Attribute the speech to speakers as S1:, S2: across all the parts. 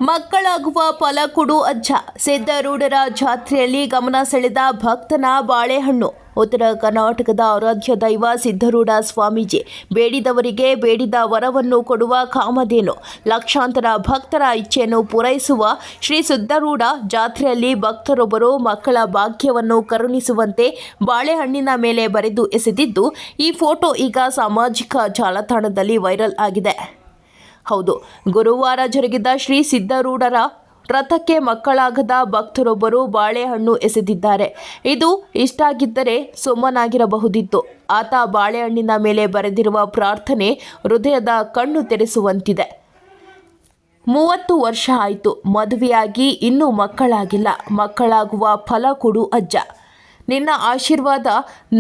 S1: ಮಕ್ಕಳಾಗುವ ಫಲ ಕೊಡು ಅಜ್ಜ. ಸಿದ್ಧಾರೂಢರ ಜಾತ್ರೆಯಲ್ಲಿ ಗಮನ ಸೆಳೆದ ಭಕ್ತನ ಬಾಳೆಹಣ್ಣು. ಉತ್ತರ ಕರ್ನಾಟಕದ ಆರಾಧ್ಯ ದೈವ ಸಿದ್ಧಾರೂಢ ಸ್ವಾಮೀಜಿ ಬೇಡಿದವರಿಗೆ ಬೇಡಿದ ವರವನ್ನು ಕೊಡುವ ಕಾಮಧೇನು. ಲಕ್ಷಾಂತರ ಭಕ್ತರ ಇಚ್ಛೆಯನ್ನು ಪೂರೈಸುವ ಶ್ರೀ ಸಿದ್ಧಾರೂಢ ಜಾತ್ರೆಯಲ್ಲಿ ಭಕ್ತರೊಬ್ಬರು ಮಕ್ಕಳ ಭಾಗ್ಯವನ್ನು ಕರುಣಿಸುವಂತೆ ಬಾಳೆಹಣ್ಣಿನ ಮೇಲೆ ಬರೆದು ಎಸೆದಿದ್ದು, ಈ ಫೋಟೋ ಈಗ ಸಾಮಾಜಿಕ ಜಾಲತಾಣದಲ್ಲಿ ವೈರಲ್ ಆಗಿದೆ. ಹೌದು, ಗುರುವಾರ ಜರುಗಿದ ಶ್ರೀ ಸಿದ್ಧಾರೂಢರ ರಥಕ್ಕೆ ಮಕ್ಕಳಾಗದ ಭಕ್ತರೊಬ್ಬರು ಬಾಳೆಹಣ್ಣು ಎಸೆದಿದ್ದಾರೆ. ಇದು ಇಷ್ಟಾಗಿದ್ದರೆ ಸುಮ್ಮನಾಗಿರಬಹುದಿತ್ತು. ಆತ ಬಾಳೆಹಣ್ಣಿನ ಮೇಲೆ ಬರೆದಿರುವ ಪ್ರಾರ್ಥನೆ ಹೃದಯದ ಕಣ್ಣು ತೆರೆಸುವಂತಿದೆ. 30 ವರ್ಷ ಆಯಿತು, ಮದುವೆಯಾಗಿ ಇನ್ನೂ ಮಕ್ಕಳಾಗಿಲ್ಲ. ಮಕ್ಕಳಾಗುವ ಫಲ ಕೊಡು ಅಜ್ಜ. ನಿನ್ನ ಆಶೀರ್ವಾದ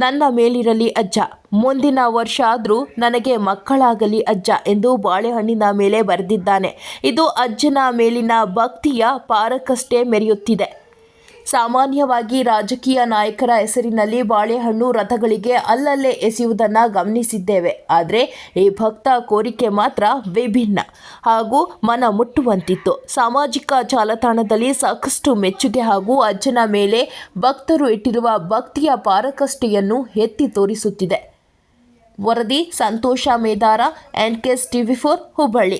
S1: ನನ್ನ ಮೇಲಿರಲಿ ಅಜ್ಜ. ಮುಂದಿನ ವರ್ಷ ಆದರೂ ನನಗೆ ಮಕ್ಕಳಾಗಲಿ ಅಜ್ಜ ಎಂದು ಬಾಳೆಹಣ್ಣಿನ ಮೇಲೆ ಬರೆದಿದ್ದಾನೆ. ಇದು ಅಜ್ಜನ ಮೇಲಿನ ಭಕ್ತಿಯ ಪಾರಕಷ್ಟೇ ಮೆರೆಯುತ್ತಿದೆ. ಸಾಮಾನ್ಯವಾಗಿ ರಾಜಕೀಯ ನಾಯಕರ ಹೆಸರಿನಲ್ಲಿ ಬಾಳೆಹಣ್ಣು ರಥಗಳಿಗೆ ಅಲ್ಲಲ್ಲೇ ಎಸೆಯುವುದನ್ನು ಗಮನಿಸಿದ್ದೇವೆ. ಆದರೆ ಈ ಭಕ್ತ ಕೋರಿಕೆ ಮಾತ್ರ ವಿಭಿನ್ನ ಹಾಗೂ ಮನ ಮುಟ್ಟುವಂತಿತ್ತು. ಸಾಮಾಜಿಕ ಜಾಲತಾಣದಲ್ಲಿ ಸಾಕಷ್ಟು ಮೆಚ್ಚುಗೆ ಹಾಗೂ ಅಜ್ಜನ ಮೇಲೆ ಭಕ್ತರು ಇಟ್ಟಿರುವ ಭಕ್ತಿಯ ಪಾರಕಷ್ಟೆಯನ್ನು ಎತ್ತಿ ತೋರಿಸುತ್ತಿದೆ. ವರದಿ ಸಂತೋಷ ಮೇದಾರ, NKS TV4 ಹುಬ್ಬಳ್ಳಿ.